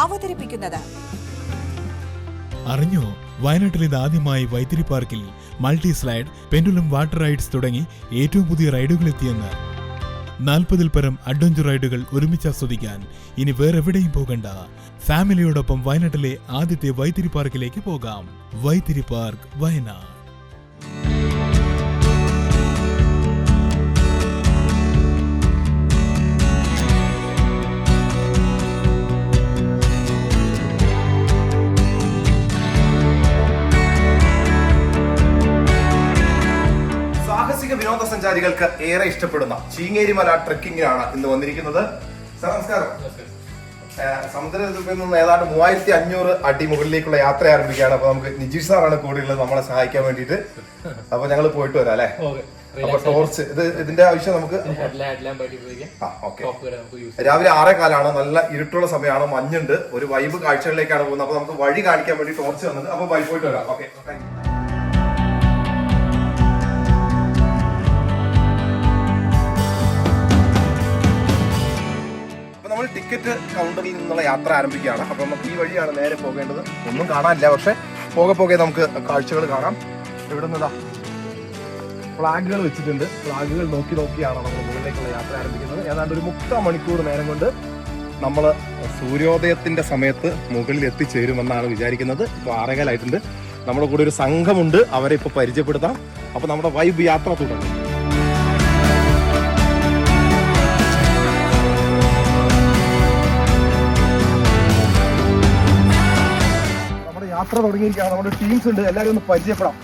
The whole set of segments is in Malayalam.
അവതരിപ്പിക്കുന്നത്. അറിഞ്ഞോ, വയനാട്ടിൽ ഇത് ആദ്യമായി വൈത്തിരി പാർക്കിൽ multi slide, pendulum water rides തുടങ്ങി ഏറ്റവും പുതിയ റൈഡുകൾ എത്തിയെന്ന്. 40-ൽ പരം അഡ്വഞ്ചർ റൈഡുകൾ ഒരുമിച്ച് ആസ്വദിക്കാൻ ഇനി വേറെവിടെയും പോകണ്ട. ഫാമിലിയോടൊപ്പം വയനാട്ടിലെ ആദ്യത്തെ വൈത്തിരി പാർക്കിലേക്ക് പോകാം. വൈത്തിരി പാർക്ക്, വയനാട്. വിനോദസഞ്ചാരികൾക്ക് ഏറെ ഇഷ്ടപ്പെടുന്ന ചീങ്ങേരിമല ട്രെക്കിങ്ങിനാണ് ഇന്ന് വന്നിരിക്കുന്നത്. സാർ നമസ്കാരം. സമുദ്രത്തിൽ നിന്ന് ഏതാണ്ട് 3500 അടി മുകളിലേക്കുള്ള യാത്ര ആരംഭിക്കുകയാണ്. അപ്പൊ നമുക്ക് നിജീഷ് സാറാണ് കൂടെയുള്ളത് നമ്മളെ സഹായിക്കാൻ വേണ്ടിയിട്ട്. അപ്പൊ ഞങ്ങൾ പോയിട്ട് വരാം അല്ലെ. അപ്പൊ ടോർച്ച് ഇതിന്റെ ആവശ്യം നമുക്ക് രാവിലെ 6:15 നല്ല ഇരുട്ടുള്ള സമയമാണ്, മഞ്ഞുണ്ട്, ഒരു വൈബ് കാഴ്ചകളിലേക്കാണ് പോകുന്നത്. അപ്പൊ നമുക്ക് വഴി കാണിക്കാൻ വേണ്ടി ടോർച്ച് വന്നത്. അപ്പൊ പോയിട്ട് വരാം. Okay, thank you. ടിക്കറ്റ് കൗണ്ടറിൽ നിന്നുള്ള യാത്ര ആരംഭിക്കുകയാണ്. അപ്പൊ നമുക്ക് ഈ വഴിയാണ് നേരെ പോകേണ്ടത്. ഒന്നും കാണാനില്ല, പക്ഷെ പോകെ നമുക്ക് കാഴ്ചകൾ കാണാം. ഇവിടെ നിന്നാ ഫ്ലാഗുകൾ വെച്ചിട്ടുണ്ട്. ഫ്ലാഗുകൾ നോക്കിയാണ് നമ്മൾ മുകളിലേക്കുള്ള യാത്ര ആരംഭിക്കുന്നത്. ഏതാണ്ട് ഒരു 3/4 മണിക്കൂർ നേരം കൊണ്ട് നമ്മൾ സൂര്യോദയത്തിന്റെ സമയത്ത് മുകളിൽ എത്തിച്ചേരുമെന്നാണ് വിചാരിക്കുന്നത്. ഇപ്പൊ 6:15 നമ്മുടെ കൂടെ ഒരു സംഘമുണ്ട്, അവരെ ഇപ്പൊ പരിചയപ്പെടുത്താം. അപ്പൊ നമ്മുടെ വൈബ് യാത്ര തുടങ്ങും. യാത്ര തുടങ്ങിയിരിക്കുകയാണ്. നമ്മുടെ ടീംസ് ഉണ്ട്, എല്ലാവരും ഒന്ന് പരിചയപ്പെടാം.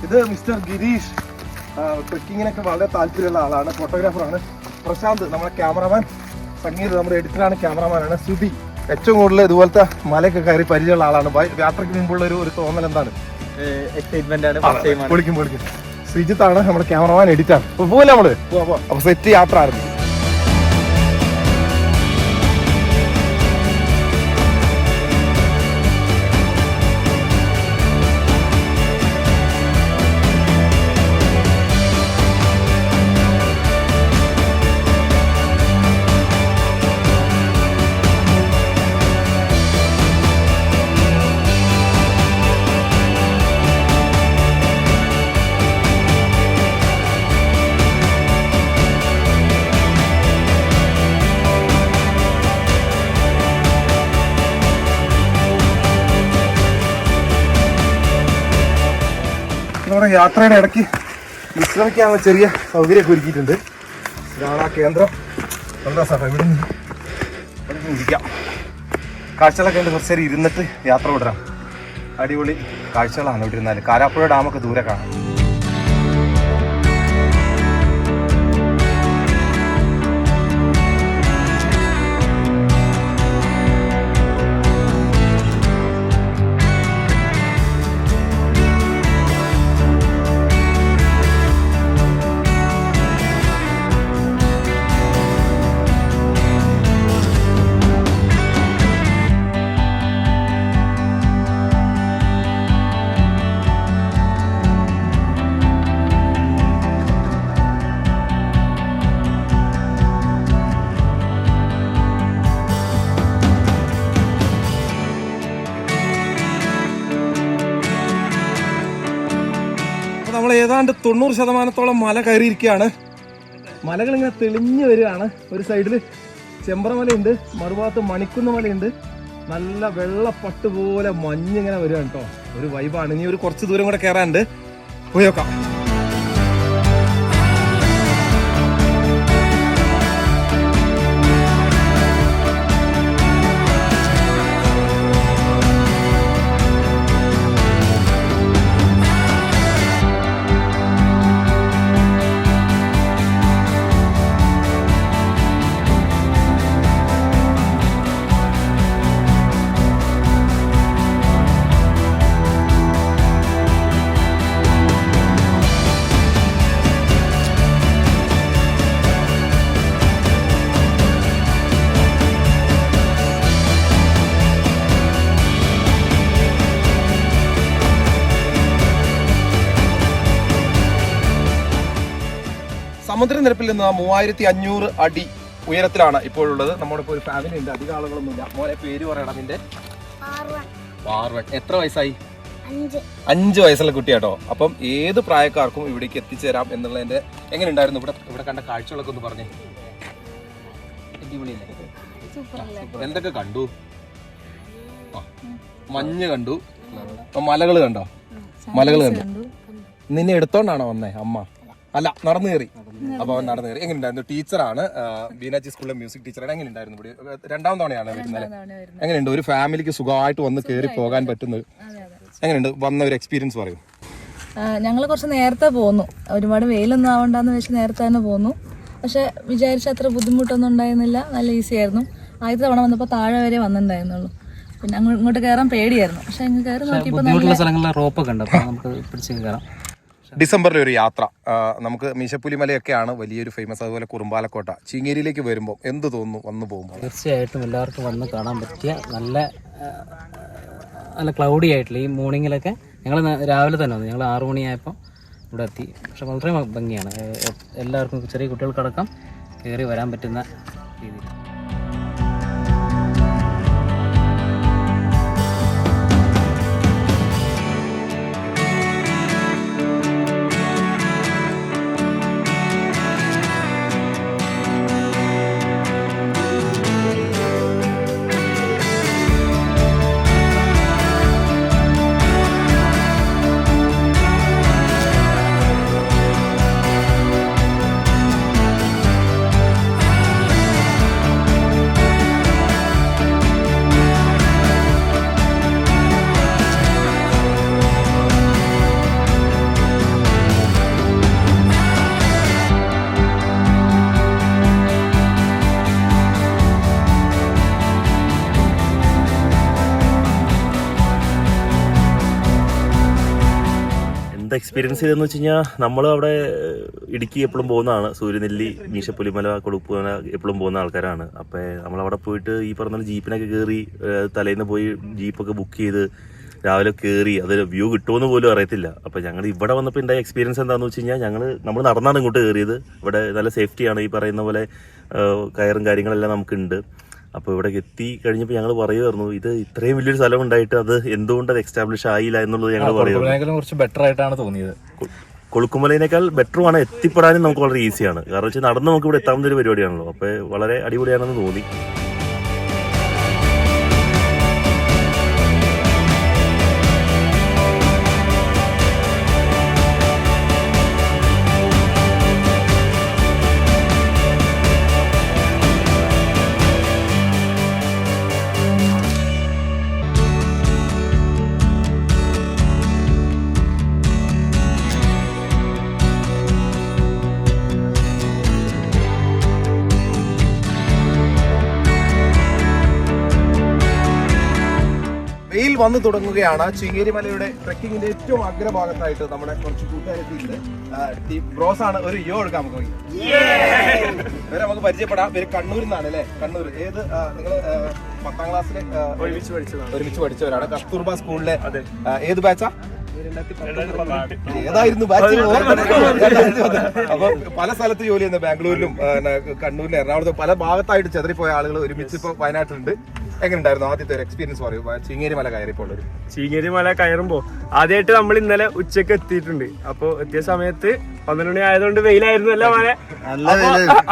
ഇത് മിസ്റ്റർ ഗിരീഷ്, ട്രെക്കിങ്ങിനൊക്കെ വളരെ താല്പര്യമുള്ള ആളാണ്, ഫോട്ടോഗ്രാഫറാണ്. പ്രശാന്ത് നമ്മുടെ ക്യാമറമാൻ, സംഗീത് നമ്മുടെ എഡിറ്ററാണ്, ക്യാമറമാനാണ്. സുബി ഏറ്റവും കൂടുതൽ ഇതുപോലത്തെ മലയൊക്കെ കയറി പരിചയമുള്ള ആളാണ്. യാത്രയ്ക്ക് മുമ്പുള്ള ഒരു തോന്നൽ എന്താണ്? എക്സൈറ്റ്മെന്റ് ആണ്. പൊളിക്കും. ശ്രീജിത്താണ് നമ്മുടെ ക്യാമറമാൻ, എഡിറ്റർ. പോലെ നമ്മള് അപ്പൊ സെറ്റ് യാത്ര ആരംഭിക്കും. യാത്രയുടെ ഇടയ്ക്ക് വിശ്രമിക്കാനുള്ള ചെറിയ സൗകര്യമൊക്കെ ഒരുക്കിയിട്ടുണ്ട്. ഇതാണ് ആ കേന്ദ്രം. എന്താ സാർ, ഇവിടെ നിന്ന് ഇരിക്കാം. കാഴ്ചകളൊക്കെ ഉണ്ട്. കുറച്ച് നേരം ഇരുന്നിട്ട് യാത്ര വിടാം. അടിപൊളി കാഴ്ചകളാണ് ഇവിടെ ഇരുന്നാൽ. കാരാപ്പുഴ ഡാമൊക്കെ ദൂരെ കാണാം. നമ്മൾ ഏതാണ്ട് 90% മല കയറിയിരിക്കുകയാണ്. മലകൾ ഇങ്ങനെ തെളിഞ്ഞു വരികയാണ്. ഒരു സൈഡിൽ ചെമ്പ്രമലയുണ്ട്, മറുഭാഗത്ത് മണിക്കുന്ന് മലയുണ്ട്. നല്ല വെള്ളപ്പട്ട് പോലെ മഞ്ഞിങ്ങനെ വരികയാണ് കേട്ടോ. ഒരു വൈബാണ്. ഇനി ഒരു കുറച്ച് ദൂരം കൂടെ കയറാനുണ്ട്, പോയി നോക്കാം. സമുദ്രനിരപ്പിൽ നിന്ന് 3500 അടി ഉയരത്തിലാണ് ഇപ്പോഴുള്ളത്. നമ്മുടെ ഇപ്പോൾ ഒരു ഫാമിലി ഉണ്ട്, അധികം ആളുകളൊന്നുമില്ല. മോനെ പേര് പറയണം നിന്റെ? പാർവൺ. എത്ര വയസ്സായി? 5 വയസ്സുള്ള കുട്ടിയാട്ടോ. അപ്പം ഏത് പ്രായക്കാർക്കും ഇവിടേക്ക് എത്തിച്ചേരാം എന്നുള്ളതിന്റെ എങ്ങനെ ഉണ്ടായിരുന്നു? ഇവിടെ കണ്ട കാഴ്ചകളൊക്കെ ഒന്ന് പറഞ്ഞേ. എന്തൊക്കെ കണ്ടു? മഞ്ഞ് കണ്ടു, മലകൾ കണ്ടോ? മലകൾ കണ്ടു. നിന്നെ എടുത്തോണ്ടാണോ വന്നേ അമ്മ? അല്ല, നടന്നു കയറി. അപ്പൊ അവൻ നടന്നു കയറി. എങ്ങനെ ഉണ്ടായിരുന്നു? ടീച്ചറാണ്, ബീനാച്ചി സ്കൂളിലെ മ്യൂസിക് ടീച്ചറാണ്. എങ്ങനെ ഉണ്ടായിരുന്നു? ഇവിടെ 2ാം തവണയാണ് വരുന്നത്. എങ്ങനെയുണ്ട്? ഒരു ഫാമിലിക്ക് സുഖമായിട്ട് വന്ന് കയറി പോകാൻ പറ്റുന്നത് എങ്ങനെയുണ്ട്? വന്ന ഒരു എക്സ്പീരിയൻസ് പറയൂ. ഞങ്ങൾ കുറച്ച് നേരത്തെ പോന്നു, ഒരുപാട് വെയിലൊന്നും ആവണ്ടെന്ന് വെച്ച് നേരത്തെ തന്നെ പോന്നു. പക്ഷെ വിചാരിച്ച അത്ര ബുദ്ധിമുട്ടൊന്നും ഉണ്ടായിരുന്നില്ല, നല്ല ഈസി ആയിരുന്നു. ആദ്യത്തെ തവണ വന്നപ്പോൾ താഴെ വരെ വന്നിട്ടുണ്ടായിരുന്നുള്ളൂ. പിന്നെ ഇങ്ങോട്ട് കയറാൻ പേടിയായിരുന്നു. പക്ഷെ അങ്ങ് കയറി നോക്കിയപ്പോൾ റോപ്പൊക്കെ ഉണ്ട്, അപ്പോൾ നമുക്ക് പിടിച്ച് കയറാം. ഡിസംബറിലെ ഒരു യാത്ര, നമുക്ക് മീശപ്പുലിമലയൊക്കെയാണ് വലിയൊരു ഫേമസ്. അതുപോലെ കുറുമ്പാലക്കോട്ട, ചീങ്ങേരിയിലേക്ക് വരുമ്പോൾ എന്ത് തോന്നുന്നു വന്നു പോകുമ്പോൾ? തീർച്ചയായിട്ടും എല്ലാവർക്കും വന്ന് കാണാൻ പറ്റിയ നല്ല ക്ലൗഡി ആയിട്ടുള്ള ഈ മോർണിംഗിലൊക്കെ ഞങ്ങൾ രാവിലെ തന്നെ വന്നു. ഞങ്ങൾ 6 മണിയായപ്പോൾ ഇവിടെ എത്തി. പക്ഷെ വളരെ ഭംഗിയാണ്, എല്ലാവർക്കും ചെറിയ കുട്ടികൾക്കടക്കം കയറി വരാൻ പറ്റുന്ന രീതിയിൽ. എക്സ്പീരിയൻസ് ചെയ്തെന്ന് വെച്ച് കഴിഞ്ഞാൽ നമ്മൾ അവിടെ ഇടുക്കി എപ്പോഴും പോകുന്നതാണ്. സൂര്യനെല്ലി, മീശപ്പുലിമല, കൊടുപ്പുമല എപ്പോഴും പോകുന്ന ആൾക്കാരാണ്. അപ്പോൾ നമ്മളവിടെ പോയിട്ട് ഈ പറഞ്ഞ ജീപ്പിനൊക്കെ കയറി തലേന്ന് പോയി ജീപ്പൊക്കെ ബുക്ക് ചെയ്ത് രാവിലെ കയറി അത് വ്യൂ കിട്ടുമെന്ന് പോലും അറിയത്തില്ല. അപ്പോൾ ഞങ്ങൾ ഇവിടെ വന്നപ്പോൾ ഉണ്ടായ എക്സ്പീരിയൻസ് എന്താണെന്ന് വെച്ച് കഴിഞ്ഞാൽ നമ്മൾ നടന്നാണ് ഇങ്ങോട്ട് കയറിയത്. ഇവിടെ നല്ല സേഫ്റ്റിയാണ്, ഈ പറയുന്ന പോലെ കയറും കാര്യങ്ങളെല്ലാം നമുക്കുണ്ട്. അപ്പോൾ ഇവിടെ എത്തി കഴിഞ്ഞപ്പോൾ ഞങ്ങൾ പറയുമായിരുന്നു, ഇത് ഇത്രയും വലിയൊരു സ്ഥലം ഉണ്ടായിട്ട് അത് എന്തുകൊണ്ട് അത് എക്സ്റ്റാബ്ലിഷ് ആയില്ല എന്നുള്ളത് ഞങ്ങൾ പറയുന്നത്. കുറച്ച് ബെറ്റർ ആയിട്ടാണ് തോന്നിയത്. കൊളുക്കുമലയിനേക്കാൾ ബെറ്ററുമാണ്, എത്തിപ്പെടാനും നമുക്ക് വളരെ ഈസിയാണ്. കാരണം വെച്ചാൽ നടന്ന് നമുക്ക് ഇവിടെ എത്താവുന്ന ഒരു പരിപാടിയാണല്ലോ. അപ്പോൾ വളരെ അടിപൊളിയാണെന്ന് തോന്നി. വെയിൽ വന്നു തുടങ്ങുകയാണ്. ചീങ്ങേരിമലയുടെ ട്രെക്കിങ്ങിന്റെ ഏറ്റവും അഗ്രഭാഗത്തായിട്ട് നമ്മുടെ കുറച്ച് കൂട്ടുകാരെത്തിയിട്ടുണ്ട്. ബ്രോസ് ആണ്. ഒരു യോ എടുക്കാം നമുക്ക്. ഇവരെ നമുക്ക് പരിചയപ്പെടാം. ഇവര് കണ്ണൂരിൽ നിന്നാണ് അല്ലേ? കണ്ണൂർ. ഏത് നിങ്ങൾ 10ാം ക്ലാസ്സിൽ ഒരുമിച്ച് പഠിച്ചവരാണ്. കസ്തൂർബ സ്കൂളിലെ ഏത് ബാച്ചാ? ഏതായിരുന്നു ബാച്ച്? അപ്പൊ പല സ്ഥലത്ത് ജോലി ചെയ്യുന്ന, ബാംഗ്ലൂരിലും കണ്ണൂരിലും എറണാകുളത്തും പല ഭാഗത്തായിട്ട് ചെതറിപ്പോയ ആളുകൾ ഒരുമിച്ച് ഇപ്പൊ വയനാട്ടിലുണ്ട്. എങ്ങനെയുണ്ടായിരുന്നു ആദ്യത്തെ ഒരു എക്സ്പീരിയൻസ് പറയൂ? ചീങ്ങേരിമല കയറിപ്പോൾ ചീങ്ങേരിമല കയറുമ്പോ ആദ്യമായിട്ട് നമ്മൾ ഇന്നലെ ഉച്ചക്ക് എത്തിയിട്ടുണ്ട്. അപ്പൊ എത്തിയ സമയത്ത് 12 മണി ആയതുകൊണ്ട് വെയിലായിരുന്നല്ലോ മല.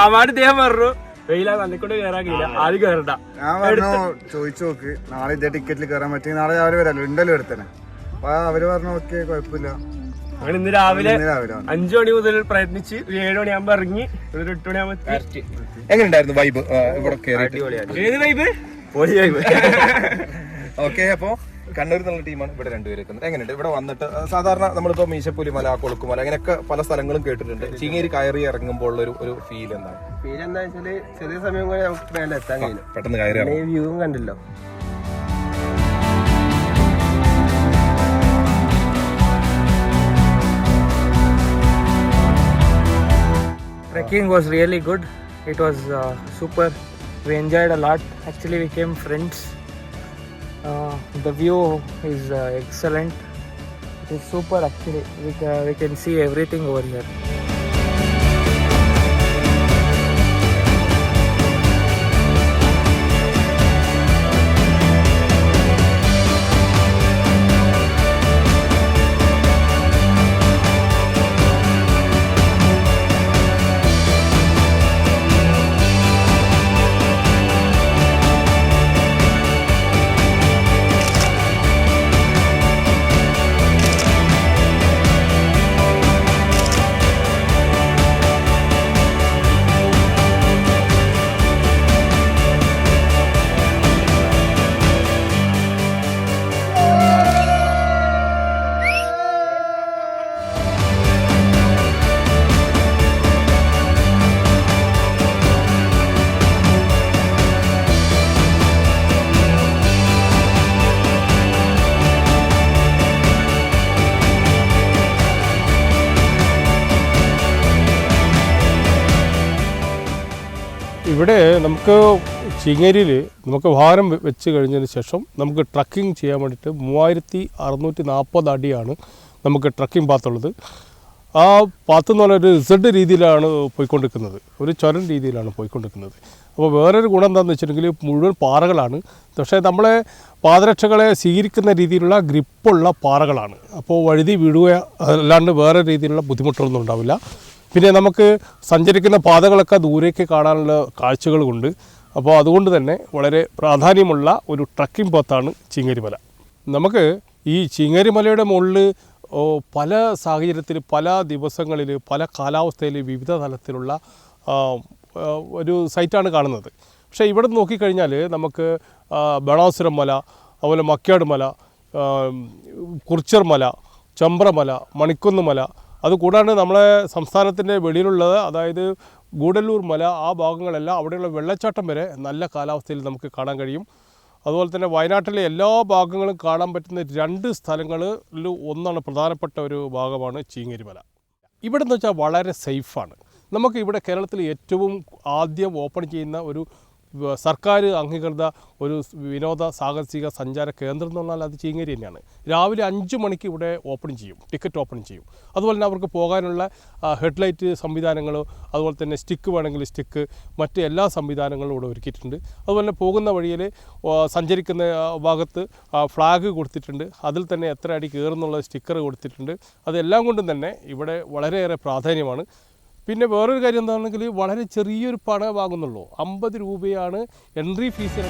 അവാർഡ് ദേഹം പറഞ്ഞു വെയിലാ നന്നിക്കൊണ്ട് കയറാൻ കഴിയില്ല, ആദ്യം കയറണ്ട. ഞാൻ പറഞ്ഞു ചോദിച്ചു നോക്ക്, നാളെ ഇതേ ടിക്കറ്റിൽ കയറാൻ പറ്റി, നാളെ രാവിലെ വരാമല്ലോ, ഉണ്ടല്ലോ എടുത്തന്നെ. അപ്പൊ അവര് പറഞ്ഞു ഓക്കെ കുഴപ്പമില്ല. അങ്ങനെ ഇന്ന് രാവിലെ 5 മണി മുതൽ പ്രയത്നിച്ച് 7 മണിയാകുമ്പോ ഇറങ്ങി ഒരു 8 മണിയാകുമ്പോ. എങ്ങനെയുണ്ടായിരുന്നു വൈബ് ഇവിടെ കയറി? ഏത് വൈബ്? ഓക്കെ. അപ്പൊ കണ്ണൂരിൽ നിന്നുള്ള ടീമാണ് ഇവിടെ രണ്ടുപേരും എത്തുന്നത്. എങ്ങനെയുണ്ട് ഇവിടെ വന്നിട്ട്? സാധാരണ നമ്മളിപ്പോ മീശപ്പുലിമല, കൊളുക്കുമല അങ്ങനെയൊക്കെ പല സ്ഥലങ്ങളും കേട്ടിട്ടുണ്ട്. ചീങ്ങേരി കയറി ഇറങ്ങുമ്പോൾ ഒരു ഫീൽ എന്താണ്? ഫീൽ എന്താ വെച്ചാല് ചെറിയ സമയം കൂടെ നമുക്ക് മേലെ എത്താൻ കഴിയില്ല. പെട്ടെന്ന് കയറി വ്യൂവും കണ്ടല്ലോ. Trekking was really good. It was super. We enjoyed a lot. Actually, we became friends. The view is excellent. It is super actually. We can see everything over here. ഇവിടെ നമുക്ക് ചിങ്ങേരിയിൽ നമുക്ക് വാഹനം വെച്ച് കഴിഞ്ഞതിന് ശേഷം നമുക്ക് ട്രക്കിംഗ് ചെയ്യാൻ വേണ്ടിയിട്ട് 3640 അടിയാണ് നമുക്ക് ട്രക്കിംഗ് പാത്തുള്ളത്. ആ പാത്ത് എന്ന് പറഞ്ഞാൽ ഒരു ഇസഡ് രീതിയിലാണ് പോയിക്കൊണ്ടിരിക്കുന്നത്, ഒരു ചുരം രീതിയിലാണ് പോയിക്കൊണ്ടിരിക്കുന്നത്. അപ്പോൾ വേറൊരു ഗുണം എന്താണെന്ന് വെച്ചിട്ടുണ്ടെങ്കിൽ മുഴുവൻ പാറകളാണ്, പക്ഷേ നമ്മളെ പാദരക്ഷകളെ സ്വീകരിക്കുന്ന രീതിയിലുള്ള ഗ്രിപ്പുള്ള പാറകളാണ്. അപ്പോൾ വഴുതി വീഴുക അല്ലാണ്ട് വേറെ രീതിയിലുള്ള ബുദ്ധിമുട്ടുകളൊന്നും ഉണ്ടാവില്ല. പിന്നെ നമുക്ക് സഞ്ചരിക്കുന്ന പാതകളൊക്കെ ദൂരേക്ക് കാണാനുള്ള കാഴ്ചകൾ കൊണ്ട്, അപ്പോൾ അതുകൊണ്ട് തന്നെ വളരെ പ്രാധാന്യമുള്ള ഒരു ട്രക്കിംഗ് പാത്താണ് ചിങ്ങേരിമല. നമുക്ക് ഈ ചിങ്ങേരിമലയുടെ മുകളിൽ പല സാഹചര്യത്തിൽ, പല ദിവസങ്ങളിൽ, പല കാലാവസ്ഥയിൽ, വിവിധ തലത്തിലുള്ള ഒരു സൈറ്റാണ് കാണുന്നത്. പക്ഷേ ഇവിടെ നോക്കിക്കഴിഞ്ഞാൽ നമുക്ക് ബണാസുരം മല, അതുപോലെ മക്യാട് മല, കുറിച്ചർ മല, ചമ്പ്രമല, മണിക്കുന്ന് മല, അതുകൂടാണ്ട് നമ്മളെ സംസ്ഥാനത്തിൻ്റെ വെളിയിലുള്ളത്, അതായത് ഗൂഡല്ലൂർ മല, ആ ഭാഗങ്ങളെല്ലാം അവിടെയുള്ള വെള്ളച്ചാട്ടം വരെ നല്ല കാലാവസ്ഥയിൽ നമുക്ക് കാണാൻ കഴിയും. അതുപോലെ തന്നെ വയനാട്ടിലെ എല്ലാ ഭാഗങ്ങളും കാണാൻ പറ്റുന്ന 2 സ്ഥലങ്ങളിൽ ഒന്നാണ്, പ്രധാനപ്പെട്ട ഒരു ഭാഗമാണ് ചിങ്ങേരിമല. ഇവിടെ എന്ന് വെച്ചാൽ വളരെ സേഫാണ്. നമുക്ക് ഇവിടെ കേരളത്തിൽ ഏറ്റവും ആദ്യം ഓപ്പൺ ചെയ്യുന്ന ഒരു സർക്കാർ അംഗീകൃത ഒരു വിനോദ സാഹസിക സഞ്ചാര കേന്ദ്രം എന്ന് പറഞ്ഞാൽ അത് ചിങ്ങേരി തന്നെയാണ്. രാവിലെ 5 മണിക്ക് ഇവിടെ ഓപ്പൺ ചെയ്യും, ടിക്കറ്റ് ഓപ്പൺ ചെയ്യും. അതുപോലെ തന്നെ അവർക്ക് പോകാനുള്ള ഹെഡ്ലൈറ്റ് സംവിധാനങ്ങൾ, അതുപോലെ തന്നെ സ്റ്റിക്ക് വേണമെങ്കിൽ സ്റ്റിക്ക്, മറ്റ് എല്ലാ സംവിധാനങ്ങളും ഇവിടെ ഒരുക്കിയിട്ടുണ്ട്. അതുപോലെ തന്നെ പോകുന്ന വഴിയിൽ സഞ്ചരിക്കുന്ന ഭാഗത്ത് ഫ്ലാഗ് കൊടുത്തിട്ടുണ്ട്, അതിൽ തന്നെ എത്ര അടി കയറുന്നുള്ള സ്റ്റിക്കർ കൊടുത്തിട്ടുണ്ട്. അതെല്ലാം കൊണ്ടും തന്നെ ഇവിടെ വളരെയേറെ പ്രാധാന്യമാണ്. പിന്നെ വേറൊരു കാര്യം എന്താണെന്നെങ്കിൽ വളരെ ചെറിയൊരു പണം വാങ്ങുന്നുള്ളൂ, 50 രൂപയാണ് എൻട്രി ഫീസ്.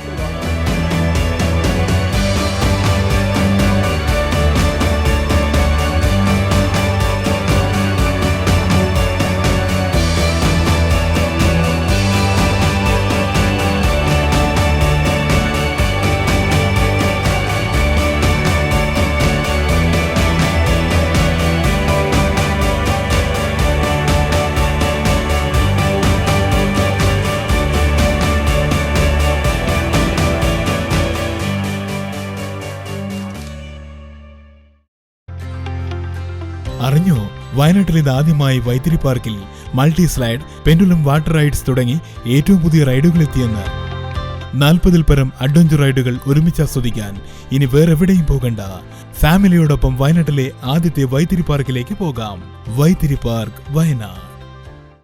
അറിഞ്ഞോ, വയനാട്ടിൽ ഇതാദ്യമായി വൈത്തിരി പാർക്കിൽ multi slide, pendulum water rides തുടങ്ങി ഏറ്റവും പുതിയ റൈഡുകൾ എത്തിയെന്ന്. 40-ൽ പരം അഡ്വഞ്ചർ റൈഡുകൾ ഒരുമിച്ച് ആസ്വദിക്കാൻ ഇനി വേറെവിടെയും പോകണ്ട. ഫാമിലിയോടൊപ്പം വയനാട്ടിലെ ആദ്യത്തെ വൈത്തിരി പാർക്കിലേക്ക് പോകാം. വൈത്തിരി പാർക്ക്, വയനാട്.